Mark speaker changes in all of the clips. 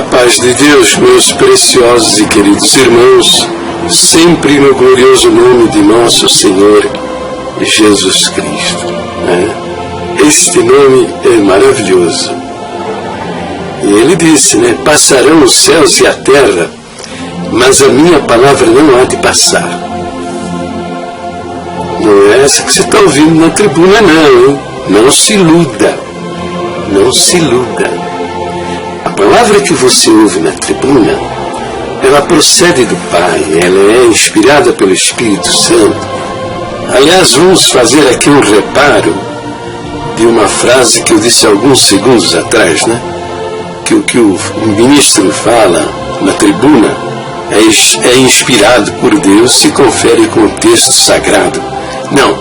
Speaker 1: A paz de Deus, meus preciosos e queridos irmãos, sempre no glorioso nome de nosso Senhor Jesus Cristo. Este nome é maravilhoso. E ele disse, passarão os céus e a terra, mas a minha palavra não há de passar. Não é essa que você está ouvindo na tribuna, não. Não se iluda. Não se iluda. A palavra que você ouve na tribuna, ela procede do Pai, ela é inspirada pelo Espírito Santo. Aliás, vamos fazer aqui um reparo de uma frase que eu disse alguns segundos atrás, que o que o ministro fala na tribuna é inspirado por Deus, se confere com o texto sagrado. Não,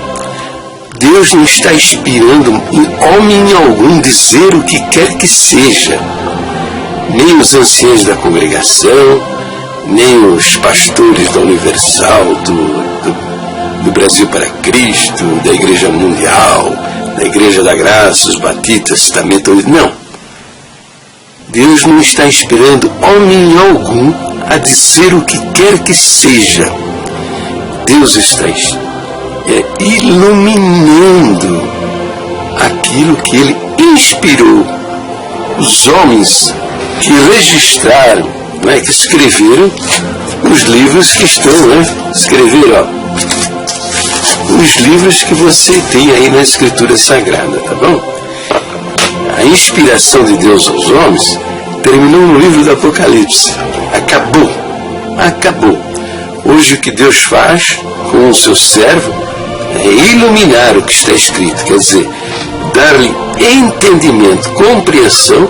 Speaker 1: Deus não está inspirando em homem algum dizer o que quer que seja. Nem os anciãos da congregação, nem os pastores da Universal, do Brasil para Cristo, da Igreja Mundial, da Igreja da Graça, os batistas também. Não. Deus não está inspirando homem algum a dizer o que quer que seja. Deus está iluminando aquilo que Ele inspirou. Os homens que registraram, que escreveram os livros que estão, escreveram, os livros que você tem aí na Escritura Sagrada, tá bom? A inspiração de Deus aos homens terminou no livro do Apocalipse. Acabou. Acabou. Hoje o que Deus faz com o seu servo é iluminar o que está escrito, quer dizer, dar-lhe entendimento, compreensão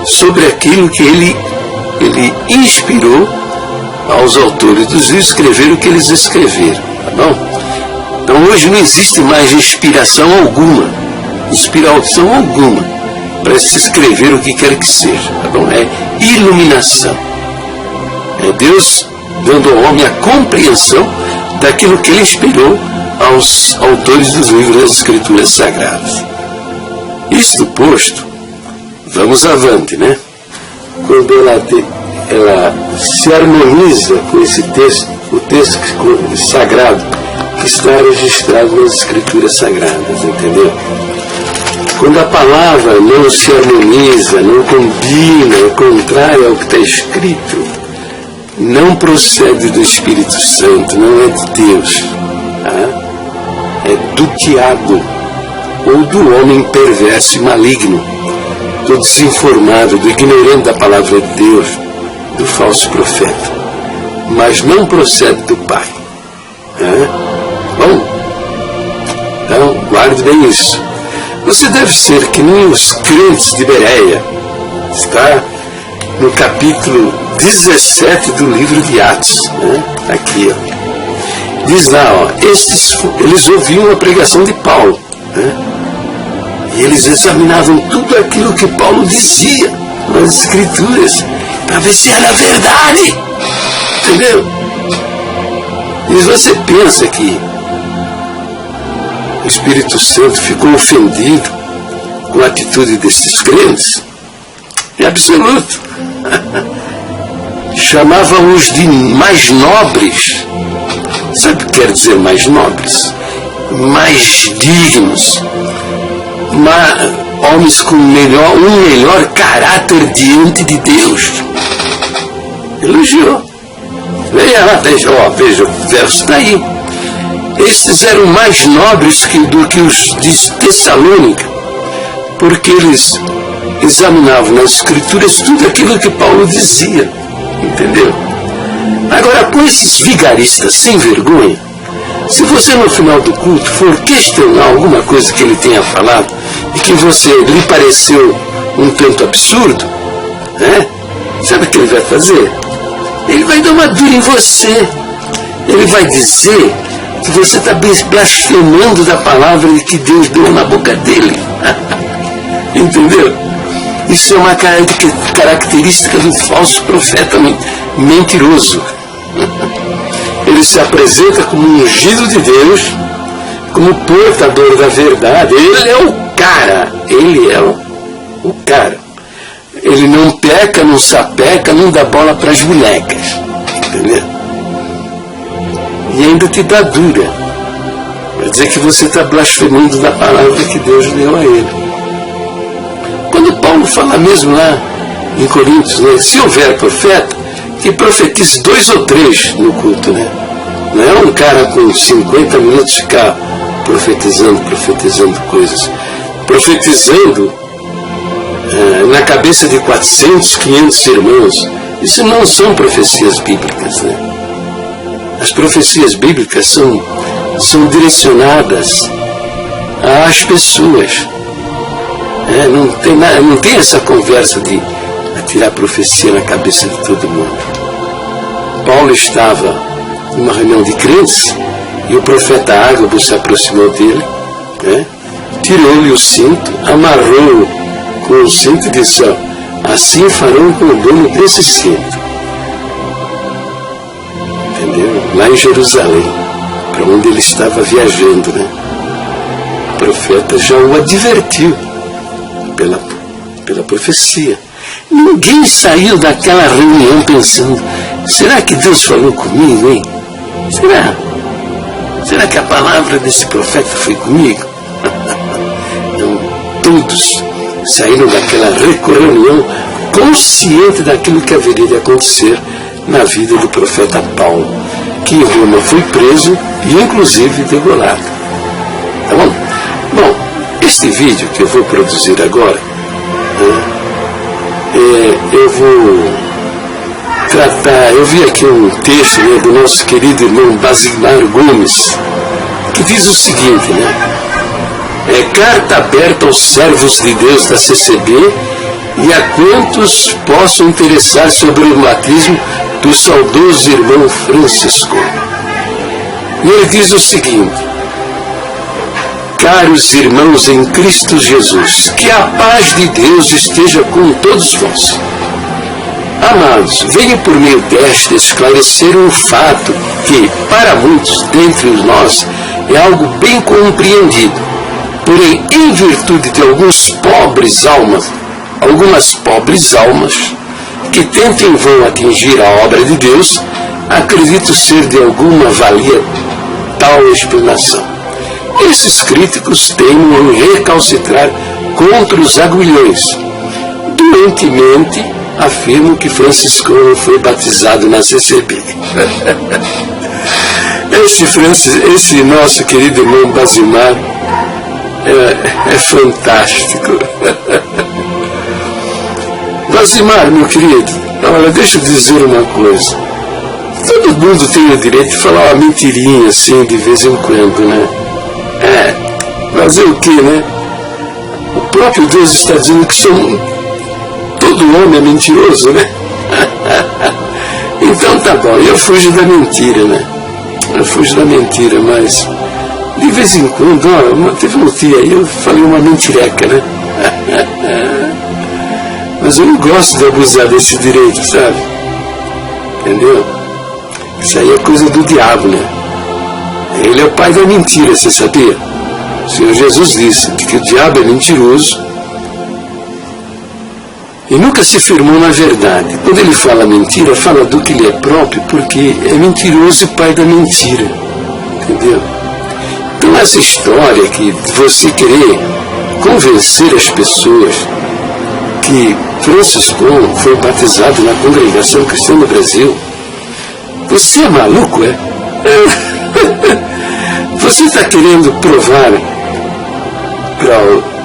Speaker 1: sobre aquilo que ele inspirou aos autores dos livros escrever o que eles escreveram, tá bom? Então hoje não existe mais inspiração alguma para se escrever o que quer que seja, tá bom? É iluminação. É Deus dando ao homem a compreensão daquilo que ele inspirou aos autores dos livros das Escrituras Sagradas. Isto posto, vamos avante, Quando ela se harmoniza com esse texto, o texto sagrado que está registrado nas Escrituras Sagradas, entendeu? Quando a palavra não se harmoniza, não combina, é contrária ao que está escrito, não procede do Espírito Santo, não é de Deus, é do diabo ou do homem perverso e maligno, do desinformado, do ignorante da palavra de Deus, do falso profeta, mas não procede do Pai. Bom, então guarde bem isso. Você deve ser que nem os crentes de Bereia. Está no capítulo 17 do livro de Atos, aqui, diz lá, eles ouviam a pregação de Paulo, e eles examinavam tudo aquilo que Paulo dizia nas Escrituras, para ver se era verdade, entendeu? E você pensa que o Espírito Santo ficou ofendido com a atitude desses crentes? É absoluto. Chamavam-os de mais nobres. Sabe o que quer dizer mais nobres? Mais dignos. Homens com um melhor caráter diante de Deus. Elogiou. Veja, o verso está aí. Estes eram mais nobres do que os de Tessalônica, porque eles examinavam nas Escrituras tudo aquilo que Paulo dizia, entendeu? Agora, com esses vigaristas sem vergonha, se você no final do culto for questionar alguma coisa que ele tenha falado e que lhe pareceu um tanto absurdo, sabe o que ele vai fazer? Ele vai dar uma dura em você. Ele vai dizer que você está blasfemando da palavra que Deus deu na boca dele. Entendeu? Isso é uma característica do falso profeta mentiroso. Ele se apresenta como um ungido de Deus, como portador da verdade. Ele é o cara. ele não peca, não sapeca, não dá bola para as bonecas. Entendeu? E ainda te dá dura. Vai dizer que você está blasfemando da palavra que Deus deu a ele. Quando Paulo fala mesmo lá em Coríntios, né, se houver profeta, que profetize 2 ou 3 no culto, né? Não é um cara com 50 minutos ficar profetizando coisas. Profetizando na cabeça de 400, 500 irmãos. Isso não são profecias bíblicas, né? As profecias bíblicas são direcionadas às pessoas. Não tem essa conversa de atirar profecia na cabeça de todo mundo. Paulo estava numa reunião de crentes e o profeta Ágabo se aproximou dele, né? Tirou-lhe o cinto, amarrou-o com o cinto e disse: assim farão com o dono desse cinto. Entendeu? Lá em Jerusalém, para onde ele estava viajando, né? O profeta já o advertiu pela profecia. Ninguém saiu daquela reunião pensando: será que Deus falou comigo, hein? Será que a palavra desse profeta foi comigo? Não, todos saíram daquela reunião consciente daquilo que haveria de acontecer na vida do profeta Paulo, que em Roma foi preso e inclusive degolado. Tá bom? Bom, este vídeo que eu vou produzir agora, eu vou tratar, eu vi aqui um texto, né, do nosso querido irmão Basimar Gomes, que diz o seguinte, né? Carta aberta aos servos de Deus da CCB e a quantos possam interessar sobre o batismo do saudoso irmão Francisco. E ele diz o seguinte: caros irmãos em Cristo Jesus, que a paz de Deus esteja com todos vós. Amados, venho por meio desta esclarecer um fato que, para muitos dentre nós, é algo bem compreendido. Porém, em virtude de algumas pobres almas, que tentam em vão atingir a obra de Deus, acredito ser de alguma valia tal explanação. Esses críticos teimam em recalcitrar contra os aguilhões. Doentemente, afirmo que Franciscano foi batizado na CCB. Esse nosso querido irmão Basimar é fantástico. Basimar, meu querido, olha, deixa eu dizer uma coisa. Todo mundo tem o direito de falar uma mentirinha assim de vez em quando, né? Fazer o que, né? O próprio Deus está dizendo que todo homem é mentiroso, né? Então tá bom, eu fujo da mentira, né? Eu fujo da mentira, mas de vez em quando, teve um dia aí, eu falei uma mentireca, né? Mas eu não gosto de abusar desse direito, sabe? Entendeu? Isso aí é coisa do diabo, né? Ele é o pai da mentira, você sabia? O Senhor Jesus disse que o diabo é mentiroso e nunca se firmou na verdade. Quando ele fala mentira, fala do que ele é próprio, porque é mentiroso e pai da mentira. Entendeu? Então essa história que você querer convencer as pessoas que Francisco foi batizado na Congregação Cristã no Brasil, você é maluco, é? Você está querendo provar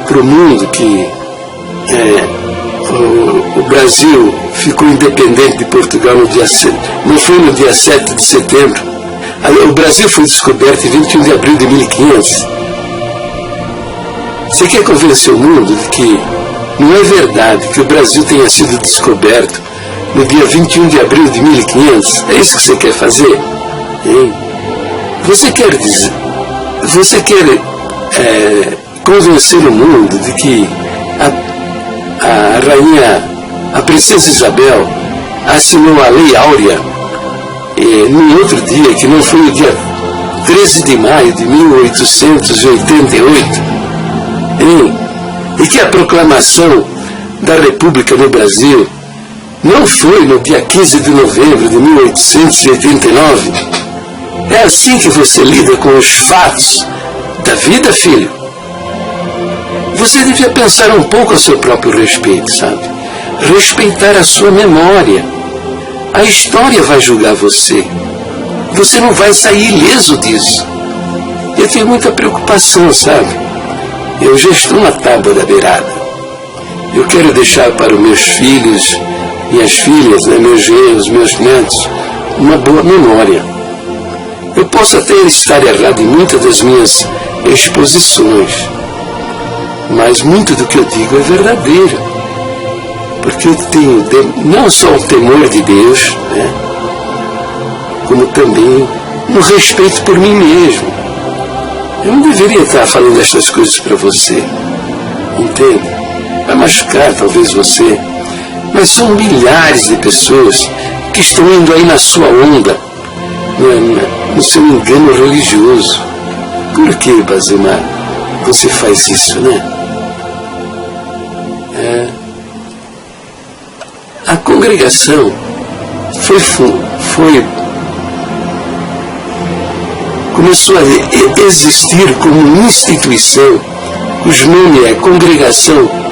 Speaker 1: para o mundo que o Brasil ficou independente de Portugal no dia 7, não foi no dia 7 de setembro. O Brasil foi descoberto em 21 de abril de 1500. Você quer convencer o mundo de que não é verdade que o Brasil tenha sido descoberto no dia 21 de abril de 1500? É isso que você quer fazer? Hein? Você quer convencer o mundo de que a princesa Isabel assinou a Lei Áurea num outro dia, que não foi o dia 13 de maio de 1888, e que a proclamação da República no Brasil não foi no dia 15 de novembro de 1889? É assim que você lida com os fatos da vida, filho? Você devia pensar um pouco a seu próprio respeito, sabe? Respeitar a sua memória. A história vai julgar você. Você não vai sair ileso disso. Eu tenho muita preocupação, sabe? Eu já estou na tábua da beirada. Eu quero deixar para os meus filhos, minhas filhas, né, meus genros, meus netos, uma boa memória. Eu posso até estar errado em muitas das minhas exposições, mas muito do que eu digo é verdadeiro, porque eu tenho não só o temor de Deus, né, como também um respeito por mim mesmo. Eu não deveria estar falando estas coisas para você, entende? Vai machucar talvez você, mas são milhares de pessoas que estão indo aí na sua onda, no seu engano religioso. Por que, Bazemar, você faz isso, né? A congregação começou a existir como instituição, cujo nome é Congregação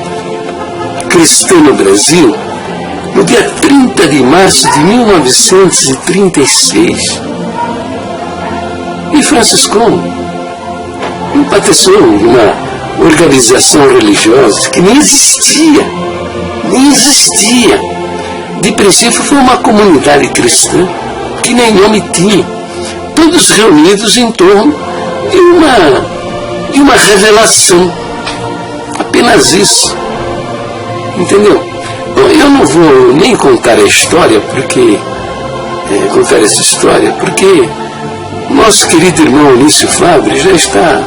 Speaker 1: Cristã no Brasil, no dia 30 de março de 1936. E Franciscão batizou uma organização religiosa que nem existia. De princípio foi uma comunidade cristã que nem nome tinha, todos reunidos em torno de uma revelação. Apenas isso. Entendeu? Bom, eu não vou nem contar a história, contar essa história, porque nosso querido irmão Onício Fabre já está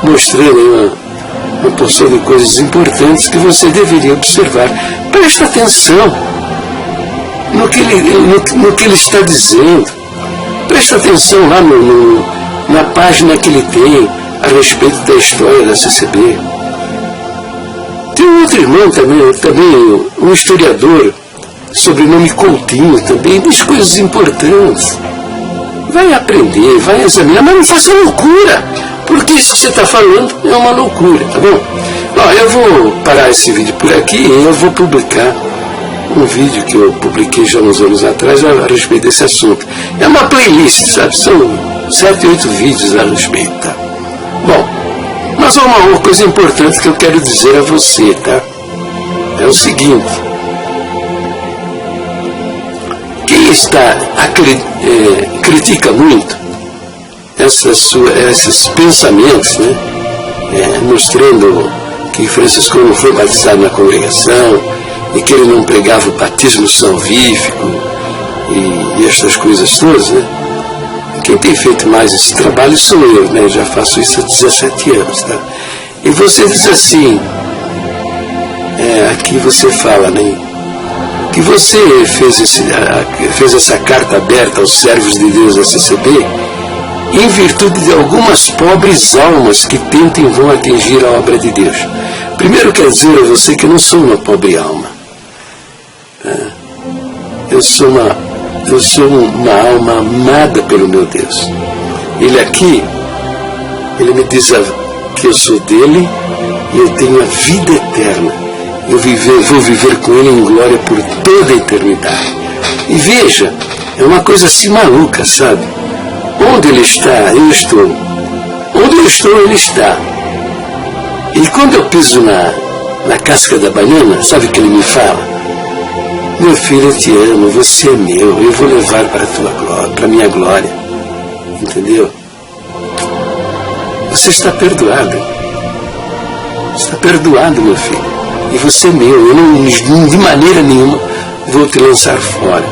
Speaker 1: mostrando uma porção de coisas importantes que você deveria observar. Presta atenção no que ele está dizendo. Presta atenção lá na página que ele tem a respeito da história da CCB. Tem um outro irmão também um historiador, sobrenome Coutinho, também diz coisas importantes. Vai aprender, vai examinar, mas não faça loucura, porque isso que você está falando é uma loucura, tá bom? Ó, eu vou parar esse vídeo por aqui e eu vou publicar um vídeo que eu publiquei já uns anos atrás a respeito desse assunto. É uma playlist, sabe? São 7, 8 vídeos a respeito, tá? Bom, mas há uma coisa importante que eu quero dizer a você, tá? É o seguinte: quem critica muito esses pensamentos, né? Mostrando que Francisco não foi batizado na congregação e que ele não pregava o batismo salvífico e estas coisas todas, né? Quem tem feito mais esse trabalho sou eu, né? Eu já faço isso há 17 anos, tá? E você diz assim, aqui você fala, né? Que você fez essa carta aberta aos servos de Deus da CCB em virtude de algumas pobres almas que tentam e vão atingir a obra de Deus. Primeiro quero dizer a você que eu não sou uma pobre alma. Eu sou uma alma amada pelo meu Deus. Ele me diz que eu sou dele e eu tenho a vida eterna. Eu vou viver com ele em glória por toda a eternidade. E veja, é uma coisa assim maluca, sabe? Onde ele está, eu estou. Onde eu estou, ele está. E quando eu piso na casca da banana, sabe o que ele me fala? Meu filho, eu te amo, você é meu, eu vou levar para a tua glória, para a minha glória. Entendeu? Você está perdoado. Está perdoado, meu filho. E você é meu, eu não, de maneira nenhuma, vou te lançar fora.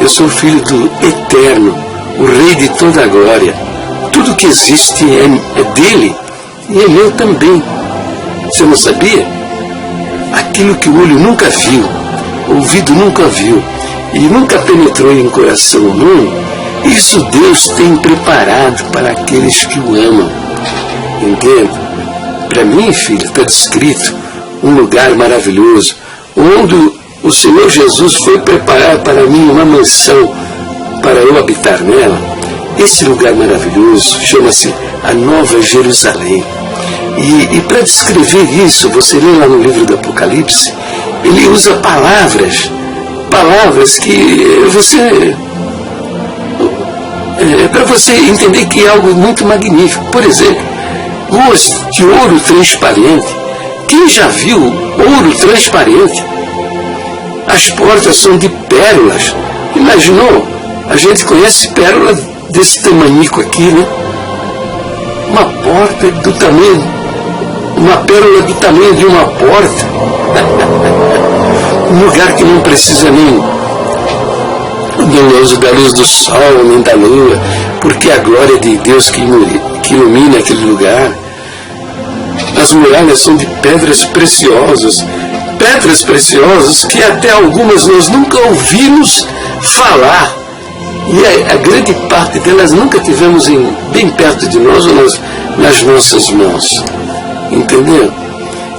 Speaker 1: Eu sou filho do Eterno, o Rei de toda a glória. Tudo que existe é dele e é meu também. Você não sabia? Aquilo que o olho nunca viu, o ouvido nunca viu e nunca penetrou em coração humano, isso Deus tem preparado para aqueles que o amam. Entende? Para mim, filho, está descrito um lugar maravilhoso, onde o Senhor Jesus foi preparar para mim uma mansão para eu habitar nela. Esse lugar maravilhoso chama-se a Nova Jerusalém. E para descrever isso, você lê lá no livro do Apocalipse, ele usa palavras que você... para você entender que é algo muito magnífico. Por exemplo, ruas de ouro transparente. Quem já viu ouro transparente? As portas são de pérolas. Imaginou? A gente conhece pérola desse tamanico aqui, né? Uma porta do tamanho, uma pérola do tamanho de uma porta. Um lugar que não precisa nem da luz do sol, nem da lua, porque a glória de Deus que ilumina aquele lugar. As muralhas são de pedras preciosas que até algumas nós nunca ouvimos falar, e a grande parte delas nunca tivemos bem perto de nós ou nas nossas mãos, entendeu?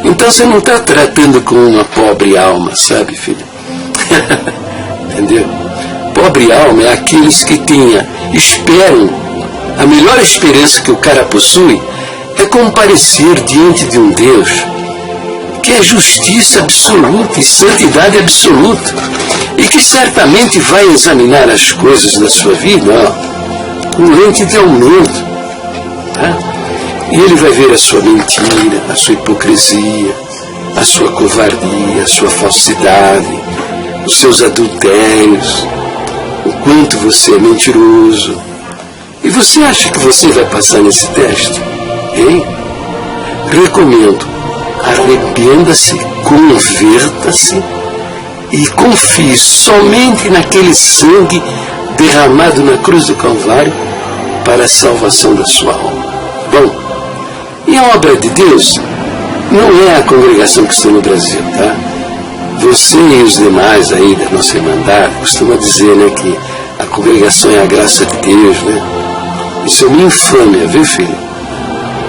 Speaker 1: Então você não está tratando com uma pobre alma, sabe, filho? Entendeu? Pobre alma é aqueles que esperam, a melhor esperança que o cara possui é comparecer diante de um Deus que é justiça absoluta e santidade absoluta, e que certamente vai examinar as coisas da sua vida com lente de aumento, tá? E ele vai ver a sua mentira, a sua hipocrisia, a sua covardia, a sua falsidade, os seus adultérios, o quanto você é mentiroso. E você acha que você vai passar nesse teste? Hein? Recomendo, arrependa-se, converta-se e confie somente naquele sangue derramado na cruz do Calvário para a salvação da sua alma. Bom, e a obra de Deus não é a congregação que está no Brasil, tá? Você e os demais aí da nossa irmandade costumam dizer, né, que a congregação é a graça de Deus, né? Isso é uma infâmia, viu, filho?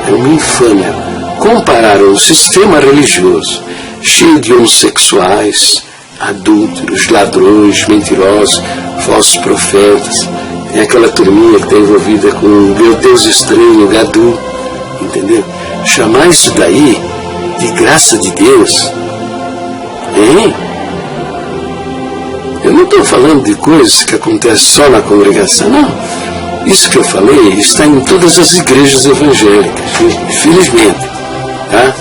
Speaker 1: É uma infâmia. Compararam um sistema religioso cheio de homossexuais, adúlteros, ladrões, mentirosos, falsos profetas. Tem aquela turminha que está envolvida com o meu Deus estranho, Gadu, entendeu? Chamar isso daí de graça de Deus, hein? Eu não estou falando de coisas que acontecem só na congregação, não. Isso que eu falei está em todas as igrejas evangélicas, infelizmente, tá?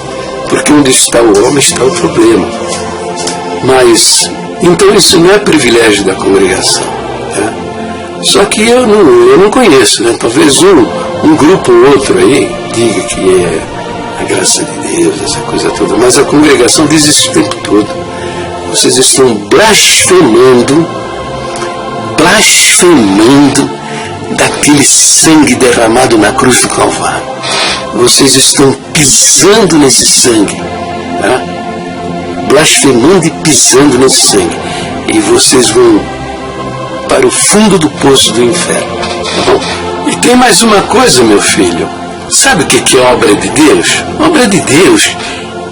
Speaker 1: Porque onde está o homem está o problema. Mas, então isso não é privilégio da congregação, tá? Só que eu não conheço, né? Talvez um grupo ou outro aí diga que é a graça de Deus, essa coisa toda, mas a congregação diz isso o tempo todo. Vocês estão blasfemando daquele sangue derramado na cruz do Calvário. Vocês estão pisando nesse sangue, tá? Blasfemando e pisando nesse sangue, e vocês vão para o fundo do poço do inferno. Bom, e tem mais uma coisa, meu filho. Sabe o que é obra de Deus? Obra de Deus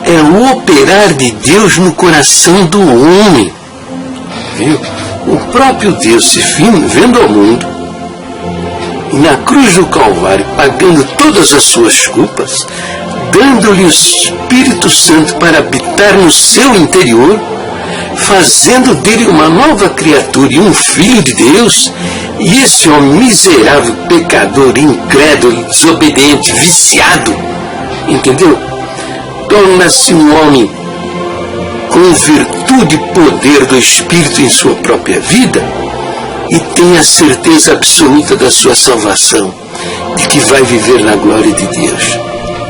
Speaker 1: é o operar de Deus no coração do homem. Viu? O próprio Deus se vendo ao mundo, na cruz do Calvário, pagando todas as suas culpas, dando-lhe o Espírito Santo para habitar no seu interior, fazendo dele uma nova criatura e um filho de Deus, e esse homem miserável, pecador, incrédulo, desobediente, viciado, entendeu? Torna-se um homem com virtude e poder do Espírito em sua própria vida, e tem a certeza absoluta da sua salvação, de que vai viver na glória de Deus.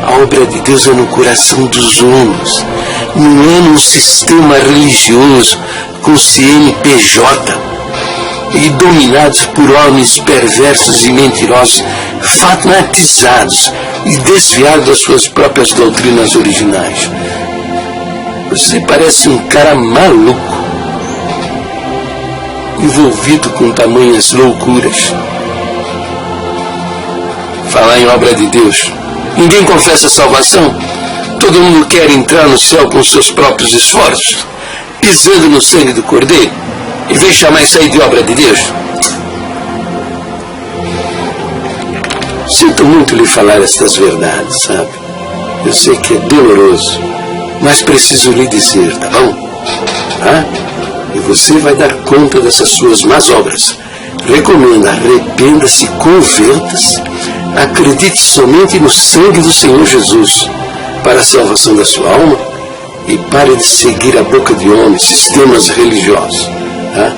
Speaker 1: A obra de Deus é no coração dos homens, não é num sistema religioso com CNPJ e dominados por homens perversos e mentirosos, fanatizados e desviados das suas próprias doutrinas originais. Você parece um cara maluco, envolvido com tamanhas loucuras. Falar em obra de Deus. Ninguém confessa a salvação? Todo mundo quer entrar no céu com seus próprios esforços, pisando no sangue do Cordeiro, em vez de chamar isso aí de obra de Deus. Sinto muito lhe falar estas verdades, sabe? Eu sei que é doloroso, mas preciso lhe dizer, tá bom? Ah? E você vai dar conta dessas suas más obras. Recomendo, arrependa-se, converta-se, acredite somente no sangue do Senhor Jesus para a salvação da sua alma e pare de seguir a boca de homens, sistemas religiosos. Tá?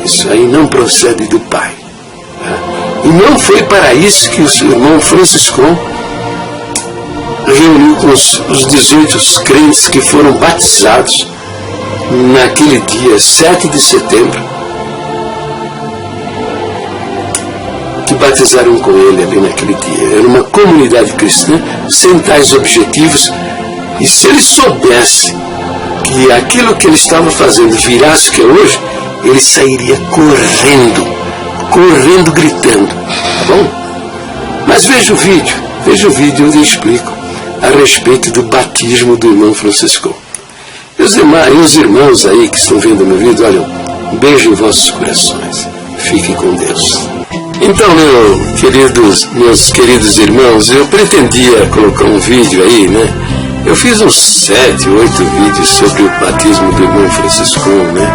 Speaker 1: Isso aí não procede do Pai. Tá? E não foi para isso que o seu irmão Francisco reuniu com os 18 crentes que foram batizados naquele dia 7 de setembro, que batizaram com ele ali naquele dia. Era uma comunidade cristã sem tais objetivos, e se ele soubesse que aquilo que ele estava fazendo virasse o que é hoje, ele sairia correndo, gritando, tá bom? Mas veja o vídeo onde eu explico a respeito do batismo do irmão Francisco. E os irmãos aí que estão vendo meu vídeo, olha, um beijo em vossos corações. Fiquem com Deus. Então, meus queridos irmãos, eu pretendia colocar um vídeo aí, né? Eu fiz uns 7, 8 vídeos sobre o batismo do irmão Francisco, né?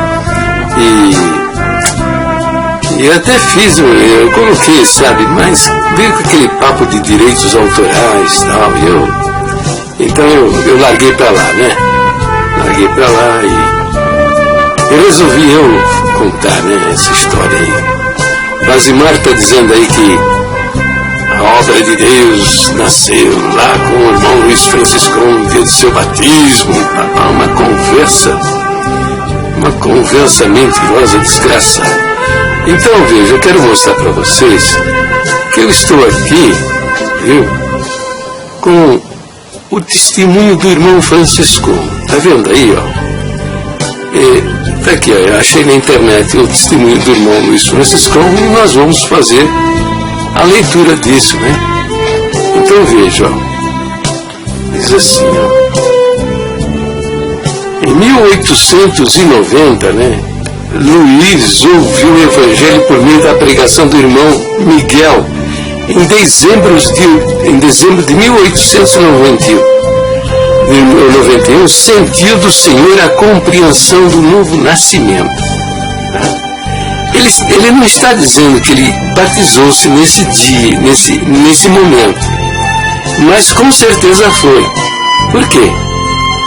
Speaker 1: E até fiz, eu coloquei, sabe? Mas veio com aquele papo de direitos autorais e tal. Então eu larguei pra lá, né? Larguei pra lá e resolvi eu contar, né, essa história aí. Vazimar está dizendo aí que a obra de Deus nasceu lá com o irmão Luiz Francisco no dia do seu batismo. Uma conversa mentirosa, desgraçada. Então veja, eu quero mostrar para vocês que eu estou aqui, viu, com o testemunho do irmão Francisco. Tá vendo aí, ó? Tá aqui, ó, eu achei na internet o testemunho do irmão Luiz Francisco e nós vamos fazer a leitura disso, né? Então veja, ó. Diz assim, ó. Em 1890, né, Luiz ouviu o evangelho por meio da pregação do irmão Miguel em dezembro de 1891, sentiu do Senhor a compreensão do novo nascimento. Ele não está dizendo que ele batizou-se nesse dia, nesse momento, mas com certeza foi. Por quê?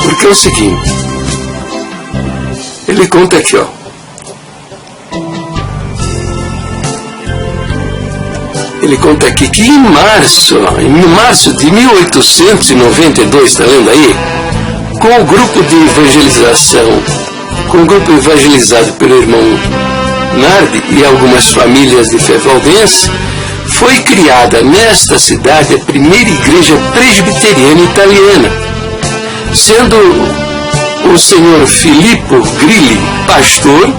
Speaker 1: Porque é o seguinte, ele conta aqui, ó. Ele conta aqui que em março de 1892, está vendo aí? Com o grupo evangelizado pelo irmão Nardi e algumas famílias de fé valdense, foi criada nesta cidade a primeira igreja presbiteriana italiana, sendo o senhor Filippo Grilli pastor.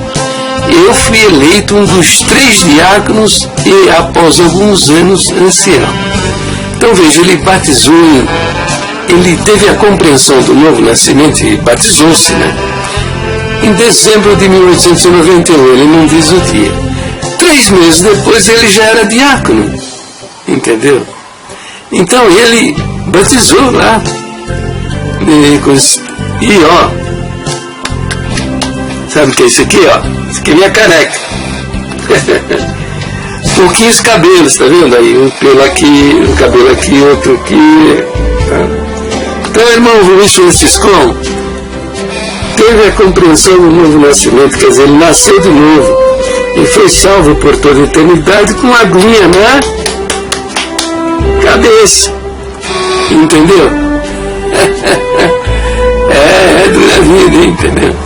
Speaker 1: Eu fui eleito um dos 3 diáconos e, após alguns anos, ancião. Então veja, ele batizou, ele teve a compreensão do novo nascimento e batizou-se, né? Em dezembro de 1891, ele não diz o dia. 3 meses depois ele já era diácono, entendeu? Então ele batizou lá. E ó, sabe o que é isso aqui, ó? Isso aqui é minha caneca. Pouquinhos cabelos, tá vendo aí? Um pelo aqui, um cabelo aqui, outro aqui. Tá? Então, irmão Luiz Francisco teve a compreensão do novo nascimento, quer dizer, ele nasceu de novo e foi salvo por toda a eternidade com a aguinha na cabeça. Entendeu? É dura vida, entendeu?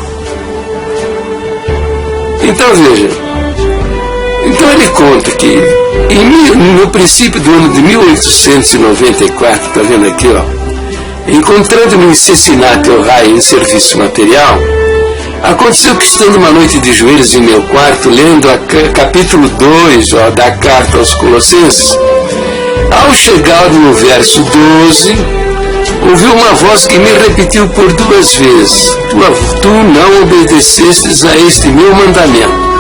Speaker 1: Então veja, então ele conta que no princípio do ano de 1894, está vendo aqui, ó, encontrando-me em Cincinnati, Ohio, em serviço material, aconteceu que estando uma noite de joelhos em meu quarto, lendo capítulo 2 da carta aos Colossenses, Ao chegar no verso 12, ouvi uma voz que me repetiu por 2 vezes: tu não obedecestes a este meu mandamento.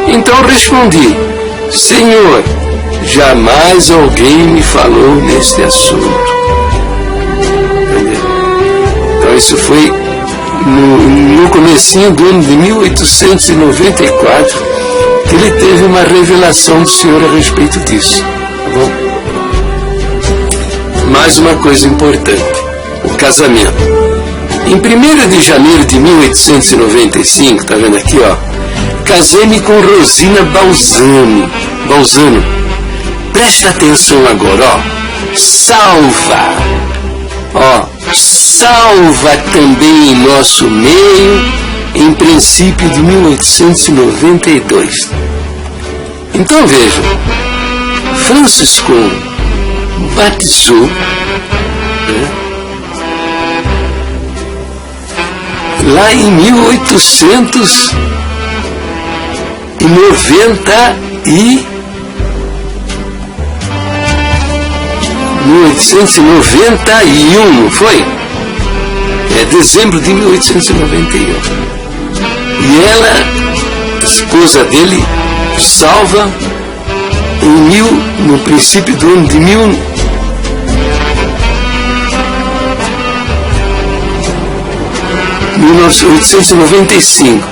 Speaker 1: Então respondi: Senhor, jamais alguém me falou neste assunto. Entendeu? Então isso foi no comecinho do ano de 1894 que ele teve uma revelação do Senhor a respeito disso. Tá bom? Mais uma coisa importante: o casamento. Em 1º de janeiro de 1895, tá vendo aqui, ó, casei-me com Rosina Balzano. Presta atenção agora, ó. Salva também em nosso meio, em princípio de 1892. Então vejam, Franciscon batizou, né, lá em 1891, não foi? É dezembro de 1891. E ela, esposa dele, salva no princípio do ano de 1895,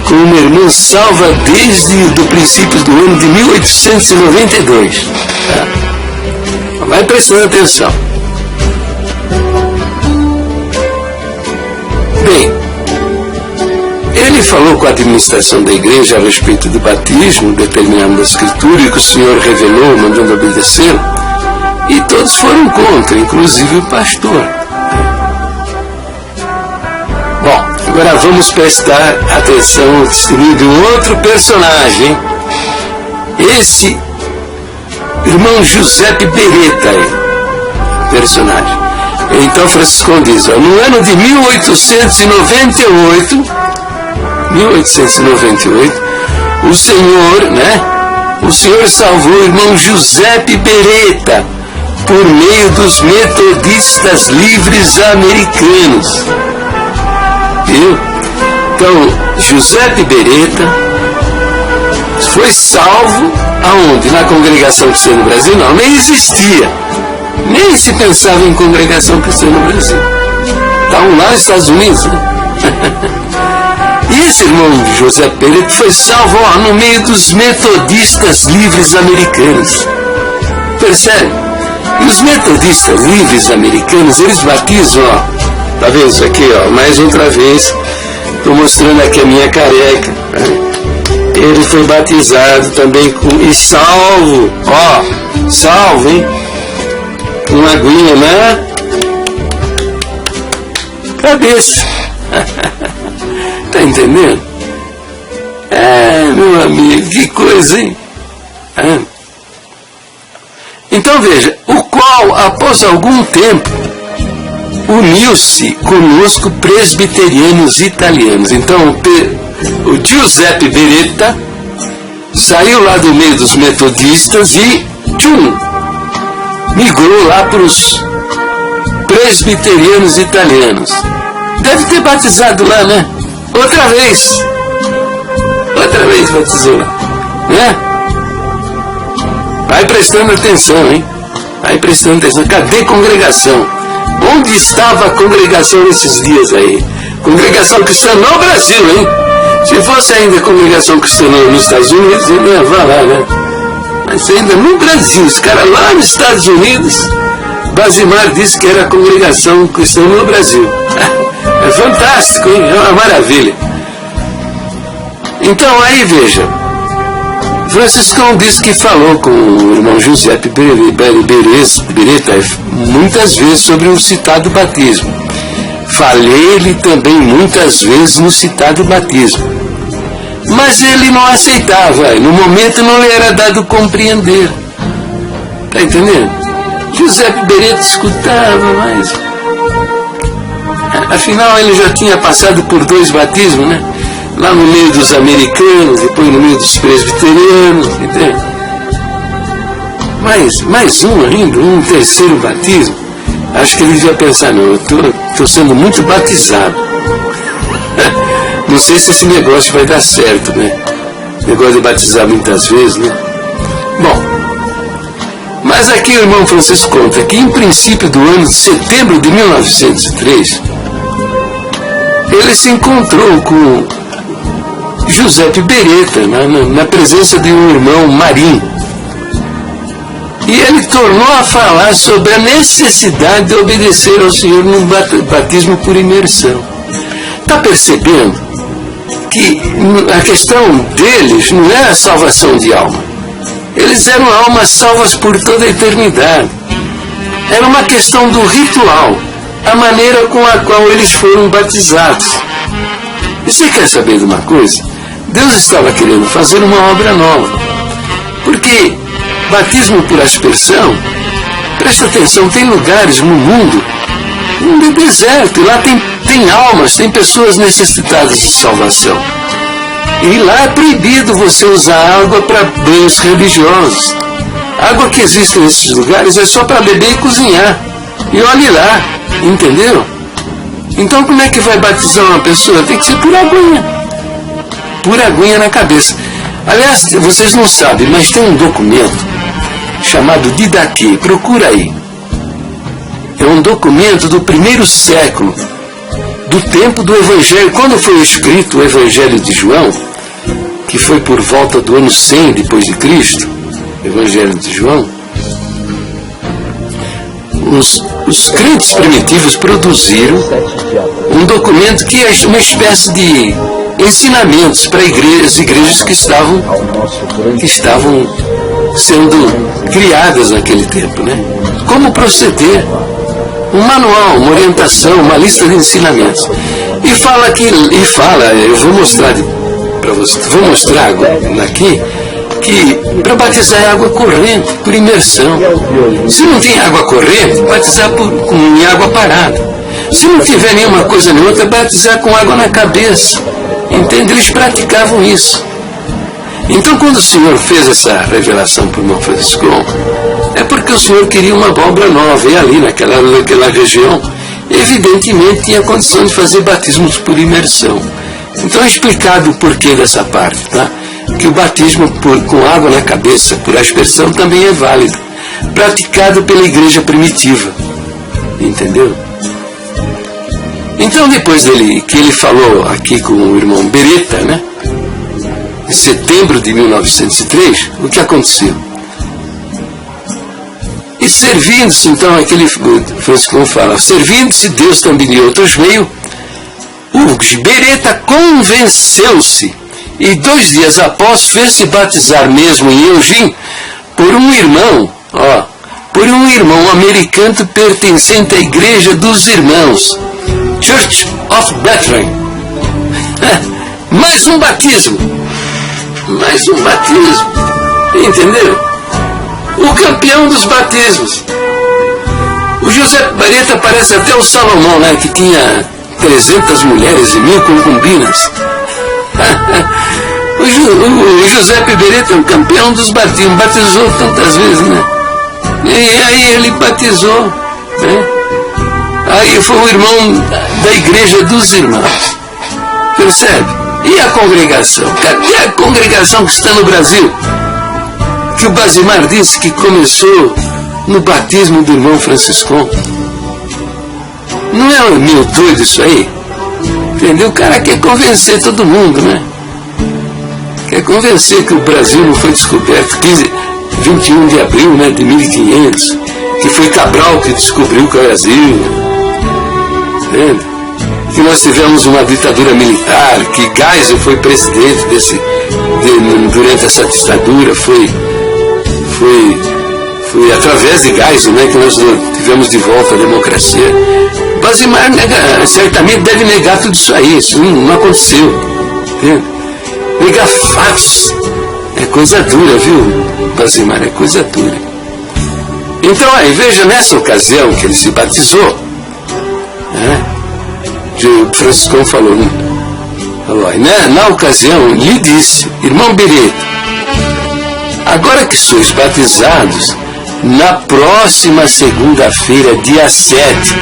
Speaker 1: com uma irmã salva desde o princípio do ano de 1892. Tá? Vai prestando atenção. Bem, ele falou com a administração da igreja a respeito do batismo, determinado da Escritura, e que o Senhor revelou, mandando obedecer, e todos foram contra, inclusive o pastor. Bom, agora vamos prestar atenção ao testemunho de um outro personagem. Esse irmão Giuseppe Beretta, personagem. Então Franciscon diz, ó, no ano de 1898, o Senhor salvou o irmão Giuseppe Beretta por meio dos metodistas livres americanos. Viu? Então, Giuseppe Beretta foi salvo aonde? Na Congregação Cristã no Brasil? Não, nem existia. Nem se pensava em Congregação Cristã no Brasil. Estavam lá nos Estados Unidos, né? E esse irmão Giuseppe Beretta foi salvo no meio dos metodistas livres americanos. Percebe? E os metodistas livres americanos, eles batizam, ó. Tá vendo isso aqui, ó? Mais outra vez. Estou mostrando aqui a minha careca. Ele foi batizado também e salvo, ó, salvo, hein? Com uma aguinha na cabeça. Tá entendendo? Meu amigo, que coisa, hein? Então veja, o qual, após algum tempo, uniu-se conosco presbiterianos italianos. Então, o Giuseppe Beretta saiu lá do meio dos metodistas e migrou lá para os presbiterianos italianos. Deve ter batizado lá, né? Outra vez batizou lá, né? Vai prestando atenção, hein? Vai prestando atenção. Cadê congregação? Onde estava a congregação nesses dias aí? Congregação cristã no Brasil, hein? Se fosse ainda congregação cristã nos Estados Unidos, ele ia lá, né? Mas ainda no Brasil, os caras lá nos Estados Unidos, Basimar disse que era congregação cristã no Brasil. É fantástico, hein? É uma maravilha. Então aí veja, Franciscon disse que falou com o irmão Giuseppe Beretta muitas vezes sobre o citado batismo. Falei-lhe também muitas vezes no citado batismo. Mas ele não aceitava, no momento não lhe era dado compreender. Está entendendo? Giuseppe Beretta escutava, mas afinal ele já tinha passado por 2 batismos, né? Lá no meio dos americanos, depois no meio dos presbiterianos, entende? mais um ainda, um terceiro batismo. Acho que ele devia pensar, não, eu estou sendo muito batizado. Não sei se esse negócio vai dar certo, né? Negócio de batizar muitas vezes, né? Bom, mas aqui o irmão Francisco conta que em princípio do ano de setembro de 1903, ele se encontrou com Giuseppe Beretta na presença de um irmão Marim. E ele tornou a falar sobre a necessidade de obedecer ao Senhor no batismo por imersão. Está percebendo que a questão deles não é a salvação de alma. Eles eram almas salvas por toda a eternidade. Era uma questão do ritual, a maneira com a qual eles foram batizados. E você quer saber de uma coisa? Deus estava querendo fazer uma obra nova. Porque batismo por aspersão, presta atenção, tem lugares no mundo, no deserto, e lá tem almas, tem pessoas necessitadas de salvação. E lá é proibido você usar água para banhos religiosos. A água que existe nesses lugares é só para beber e cozinhar. E olhe lá, entendeu? Então como é que vai batizar uma pessoa? Tem que ser por aguinha. Por aguinha na cabeça. Aliás, vocês não sabem, mas tem um documento chamado Didaquê, procura aí. É um documento do 1º século, do tempo do Evangelho. Quando foi escrito o Evangelho de João, que foi por volta do ano 100 depois de Cristo, Evangelho de João, os crentes primitivos produziram um documento que é uma espécie de ensinamentos para as igrejas que estavam sendo criadas naquele tempo, né? Como proceder, um manual, uma orientação, uma lista de ensinamentos. E fala, eu vou mostrar para vocês, vou mostrar aqui que para batizar é água corrente, por imersão. Se não tem água corrente, batizar em água parada. Se não tiver nenhuma coisa nem outra, batizar com água na cabeça. Entende? Eles praticavam isso. Então, quando o Senhor fez essa revelação para o irmão Francisco, é porque o Senhor queria uma obra nova, e ali naquela região, evidentemente tinha condição de fazer batismos por imersão. Então é explicado o porquê dessa parte, tá? Que o batismo com água na cabeça, por aspersão, também é válido, praticado pela igreja primitiva, entendeu? Então, depois que ele falou aqui com o irmão Beretta, né? Em setembro de 1903, o que aconteceu? E servindo-se, então, aquele Francisco fala, servindo-se Deus também de outros meios, o Beretta convenceu-se e 2 dias após fez-se batizar mesmo em Eugene por um irmão americano pertencente à Igreja dos Irmãos, Church of Brethren. Mais um batismo, entendeu? O campeão dos batismos. O José Beretta parece até o Salomão, né, que tinha 300 mulheres e 1000 concubinas. O José Beretta é um campeão dos batismos, batizou tantas vezes, né? E aí ele batizou, né? Aí foi o irmão da Igreja dos Irmãos. Percebe? E a congregação? Cadê a congregação que está no Brasil? Que o Basimar disse que começou no batismo do irmão Francisco. Não é meio doido isso aí? Entendeu? O cara quer convencer todo mundo, né? Quer convencer que o Brasil não foi descoberto 21 de abril, né, de 1500, que foi Cabral que descobriu o Brasil. Entende? Que nós tivemos uma ditadura militar, que Geisel foi presidente durante essa ditadura, foi através de Geisel, né, que nós tivemos de volta a democracia. Basimar certamente deve negar tudo isso aí, isso não aconteceu. Entende? Negar fatos é coisa dura, viu? Basimar é coisa dura. Então aí, veja, nessa ocasião que ele se batizou, né, o Franciscão falou, né, na ocasião lhe disse, irmão Beretta, agora que sois batizados, na próxima segunda-feira, dia 7,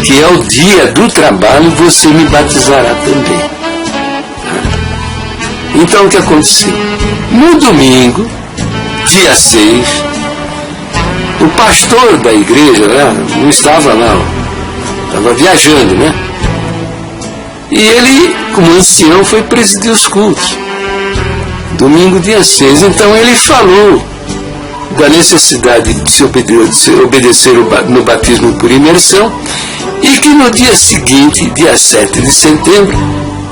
Speaker 1: que é o dia do trabalho, você me batizará também. Então o que aconteceu? No domingo, dia 6, o pastor da igreja não estava lá, estava viajando, né? E ele, como ancião, foi presidir os cultos. Domingo, dia 6. Então ele falou da necessidade de se obedecer no batismo por imersão, e que no dia seguinte, dia 7 de setembro,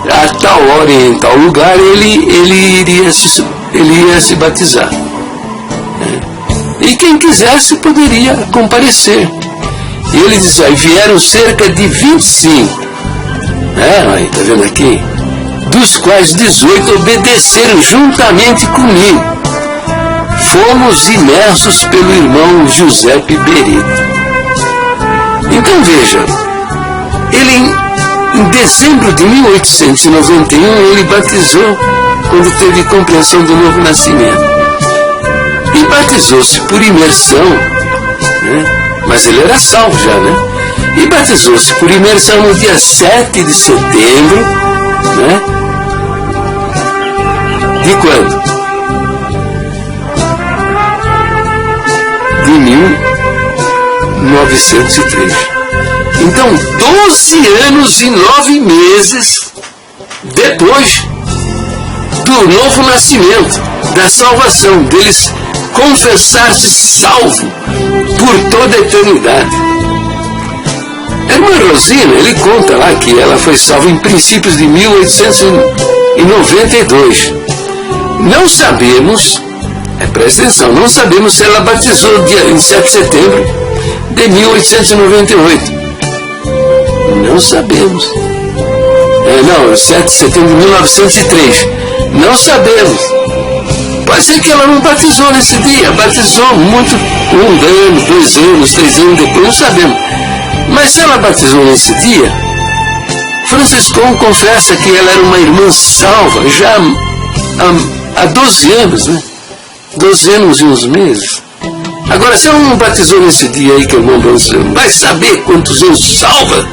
Speaker 1: a tal hora e em tal lugar, ele ia se batizar. E quem quisesse poderia comparecer. E ele diz, aí vieram cerca de 25. Aí, tá vendo aqui? Dos quais 18 obedeceram juntamente comigo. Fomos imersos pelo irmão Giuseppe Bereto. Então veja, ele em dezembro de 1891 ele batizou quando teve compreensão do novo nascimento. E batizou-se por imersão, né? Mas ele era salvo já, né? E batizou-se por imersão no dia 7 de setembro, né? De quando? De 1903. Então, 12 anos e 9 meses depois do novo nascimento, da salvação, deles confessar-se salvo por toda a eternidade. A irmã Rosina, ele conta lá que ela foi salva em princípios de 1892. Não sabemos, presta atenção, não sabemos se ela batizou em 7 de setembro de 1898. Não sabemos. 7 de setembro de 1903. Não sabemos. Pode ser que ela não batizou nesse dia, batizou muito, 1 ano, 2 anos, 3 anos depois, não sabemos. Mas se ela batizou nesse dia, Franciscão confessa que ela era uma irmã salva já há 12 anos, né? 12 anos e uns meses. Agora, se ela não batizou nesse dia aí que o irmão vai saber quantos anos salva,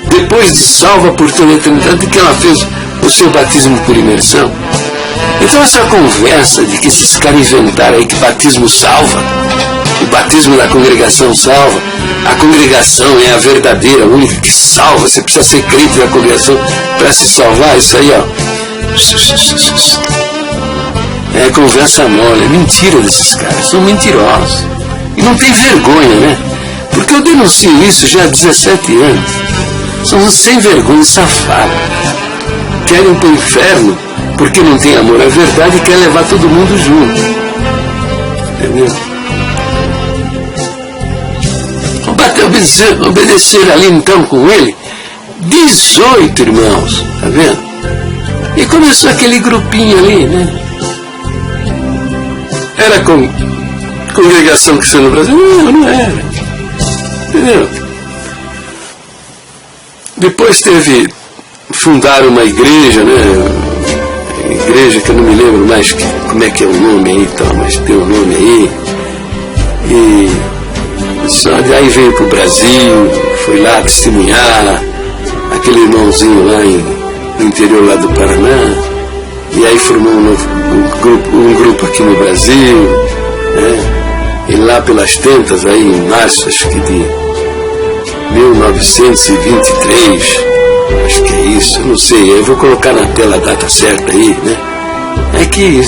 Speaker 1: depois de salva por toda a eternidade, que ela fez o seu batismo por imersão. Então essa conversa de que esses caras inventaram aí que batismo salva, o batismo da congregação salva, a congregação é a verdadeira, a única que salva, você precisa ser crente da congregação para se salvar, isso aí, ó. É conversa mole, é mentira desses caras, são mentirosos. E não tem vergonha, né? Porque eu denuncio isso já há 17 anos. São uns sem vergonha, safados. Querem para o inferno porque não tem amor à verdade e quer levar todo mundo junto. Entendeu? Obedecer ali então com ele 18 irmãos, tá vendo? E começou aquele grupinho ali, né? Era congregação cristã no Brasil? Não era. Entendeu? Depois fundaram uma igreja, né? Igreja que eu não me lembro mais como é que é o nome aí, então, mas tem um nome aí. E só daí veio para o Brasil, foi lá testemunhar, aquele irmãozinho lá no interior lá do Paraná, e aí formou um grupo aqui no Brasil, né? E lá pelas tantas, aí em março, acho que de 1923, acho que é isso, eu não sei, eu vou colocar na tela a data certa aí, né? É que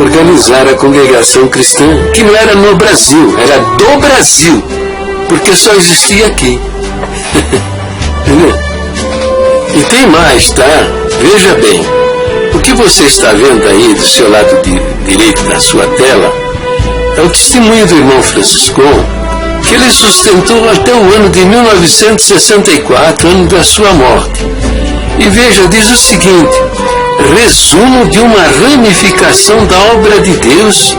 Speaker 1: organizaram a congregação cristã, que não era no Brasil, era do Brasil, porque só existia aqui. Entendeu? E tem mais, tá? Veja bem, o que você está vendo aí do seu lado direito da sua tela é o testemunho do irmão Franciscão, que ele sustentou até o ano de 1964, ano da sua morte. E veja, diz o seguinte: resumo de uma ramificação da obra de Deus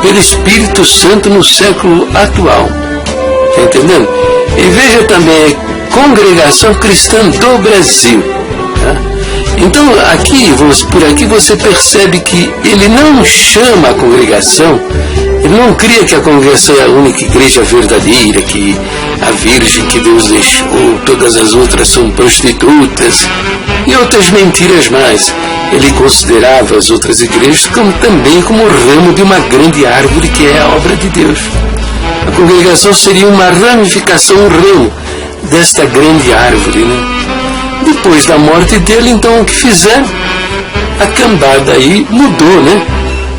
Speaker 1: pelo Espírito Santo no século atual. Está entendendo? E veja também, Congregação Cristã do Brasil. Tá? Então, por aqui você percebe que ele não chama a congregação Ele não cria que a congregação é a única igreja verdadeira, que a Virgem que Deus deixou, todas as outras são prostitutas e outras mentiras mais. Ele considerava as outras igrejas também como o ramo de uma grande árvore que é a obra de Deus. A congregação seria uma ramificação, um ramo desta grande árvore, né? Depois da morte dele, então, o que fizeram? A cambada aí mudou, né?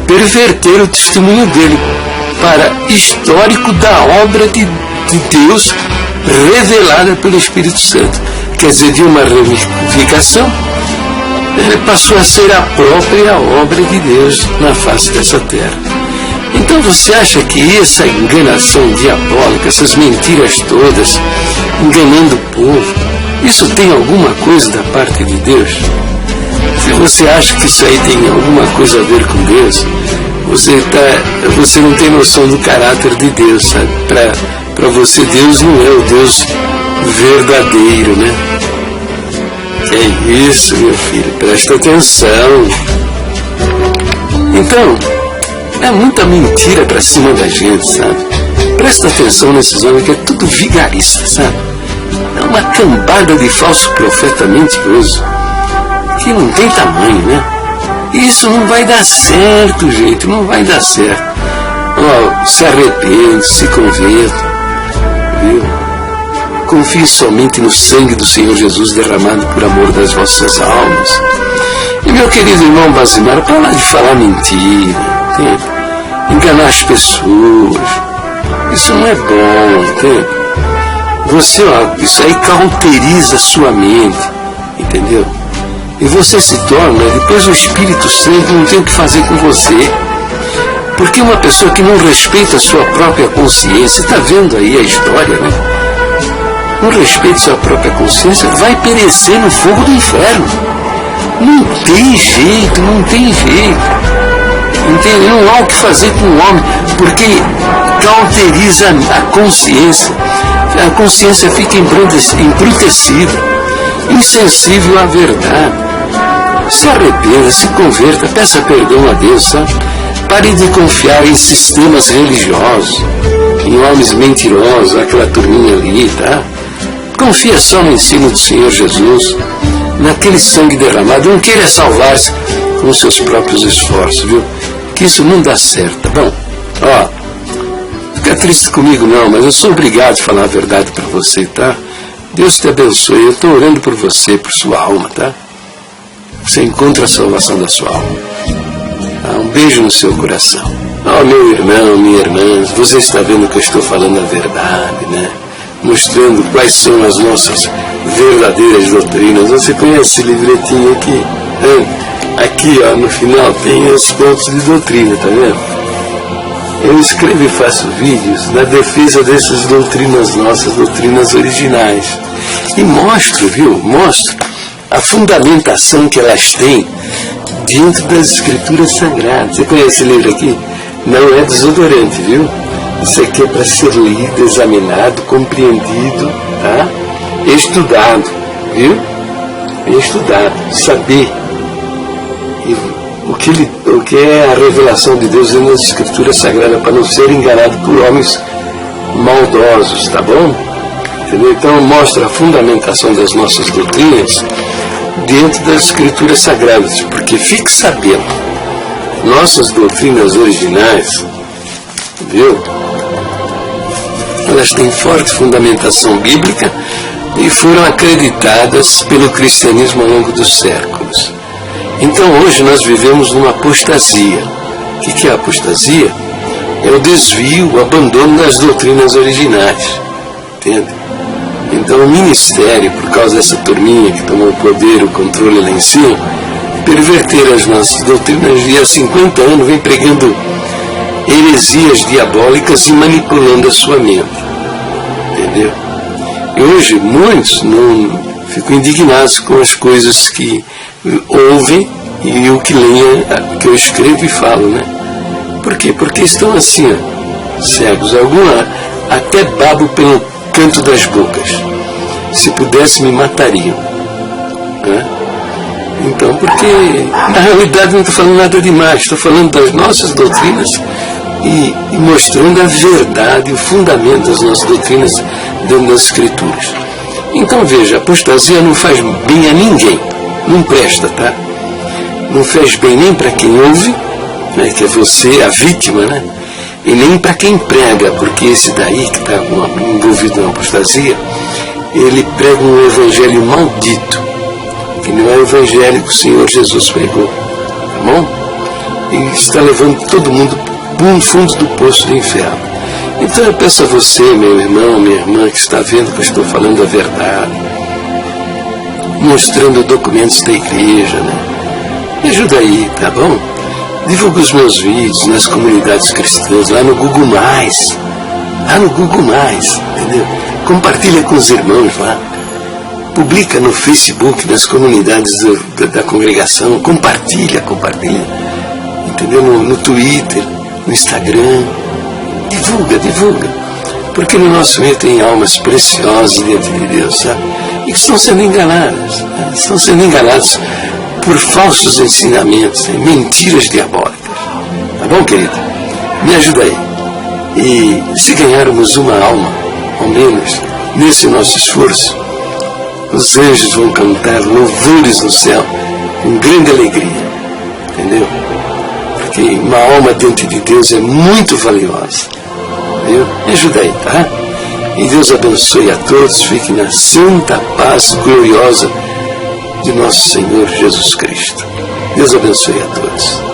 Speaker 1: Perverter o testemunho dele para histórico da obra de Deus revelada pelo Espírito Santo. Quer dizer, de uma ramificação, ele passou a ser a própria obra de Deus na face dessa terra. Então você acha que essa enganação diabólica, essas mentiras todas, enganando o povo, isso tem alguma coisa da parte de Deus? Se você acha que isso aí tem alguma coisa a ver com Deus, você não tem noção do caráter de Deus, sabe? Para você, Deus não é o Deus verdadeiro, né? Que é isso, meu filho, presta atenção. Então, é muita mentira para cima da gente, sabe? Presta atenção nesses homens que é tudo vigarista, sabe? É uma cambada de falso profeta mentiroso que não tem tamanho, né? Isso não vai dar certo, gente, não vai dar certo. Oh, se arrepende, se converta, viu? Confie somente no sangue do Senhor Jesus derramado por amor das vossas almas. E meu querido irmão Basimar, para lá de falar mentira, entende? Enganar as pessoas, isso não é bom, entende? Você, ó, isso aí cauteriza a sua mente, entendeu? E você se torna, depois o Espírito Santo não tem o que fazer com você. Porque uma pessoa que não respeita a sua própria consciência, está vendo aí a história, né? Não respeita a sua própria consciência, vai perecer no fogo do inferno. Não tem jeito, não tem jeito. Entende? Não há o que fazer com o homem, porque cauteriza a consciência. A consciência fica embrutecida, insensível à verdade. Se arrependa, se converta, peça perdão a Deus, sabe? Pare de confiar em sistemas religiosos, em homens mentirosos, aquela turminha ali, tá? Confia só no ensino do Senhor Jesus, naquele sangue derramado. Não queira salvar-se com seus próprios esforços, viu? Que isso não dá certo, tá bom? Ó, fica triste comigo não, mas eu sou obrigado a falar a verdade para você, tá? Deus te abençoe, eu estou orando por você, por sua alma, tá? Você encontra a salvação da sua alma. Um beijo no seu coração. Oh, meu irmão, minha irmã, você está vendo que eu estou falando a verdade, né? Mostrando quais são as nossas verdadeiras doutrinas. Você conhece esse livretinho aqui? Aqui, ó, no final tem os pontos de doutrina, tá vendo? Eu escrevo e faço vídeos na defesa dessas doutrinas nossas, doutrinas originais. E mostro, viu? Mostro a fundamentação que elas têm dentro das escrituras sagradas. Você conhece esse livro aqui? Não é desodorante, viu? Isso aqui é para ser lido, examinado, compreendido, tá? Estudado, viu? Estudado, saber o que é a revelação de Deus dentro das escrituras sagradas, para não ser enganado por homens maldosos, tá bom? Entendeu? Então mostra a fundamentação das nossas doutrinas dentro das escrituras sagradas, porque fique sabendo, nossas doutrinas originais, viu? Elas têm forte fundamentação bíblica e foram acreditadas pelo cristianismo ao longo dos séculos. Então hoje nós vivemos numa apostasia. O que é a apostasia? É o desvio, o abandono das doutrinas originais. Entende? Então o ministério, por causa dessa turminha que tomou o poder, o controle lá em cima, perverter as nossas doutrinas e há 50 anos vem pregando heresias diabólicas e manipulando a sua mente. Entendeu? E hoje muitos não ficam indignados com as coisas que ouvem e o que leem, que eu escrevo e falo, né? Por quê? Porque estão assim, ó, cegos. Alguns até babo pelo canto das bocas. Se pudesse, me matariam. Né? Então, porque na realidade não estou falando nada demais, estou falando das nossas doutrinas e mostrando a verdade, o fundamento das nossas doutrinas dentro das Escrituras. Então veja, a apostasia não faz bem a ninguém, não presta, tá? Não faz bem nem para quem ouve, né, que é você, a vítima, né? E nem para quem prega, porque esse daí que está envolvido na apostasia, ele prega um evangelho maldito, que não é o evangelho que o Senhor Jesus pregou, tá bom? E está levando todo mundo para um fundo do poço do inferno. Então eu peço a você, meu irmão, minha irmã, que está vendo que eu estou falando a verdade, mostrando documentos da igreja, né? Me ajuda aí, tá bom? Divulga os meus vídeos nas comunidades cristãs, lá no Google+, entendeu? Compartilha com os irmãos lá. Publica no Facebook, nas comunidades da congregação. Compartilha. Entendeu? No Twitter, no Instagram. Divulga. Porque no nosso meio tem almas preciosas diante de Deus, sabe? E que estão sendo enganadas. Estão sendo enganadas por falsos ensinamentos, mentiras diabólicas. Tá bom, querido? Me ajuda aí. E se ganharmos uma alma, ao menos, nesse nosso esforço, os anjos vão cantar louvores no céu com grande alegria. Entendeu? Porque uma alma diante de Deus é muito valiosa. Entendeu? Me ajuda aí, tá? E Deus abençoe a todos. Fiquem na santa paz gloriosa de nosso Senhor Jesus Cristo. Deus abençoe a todos.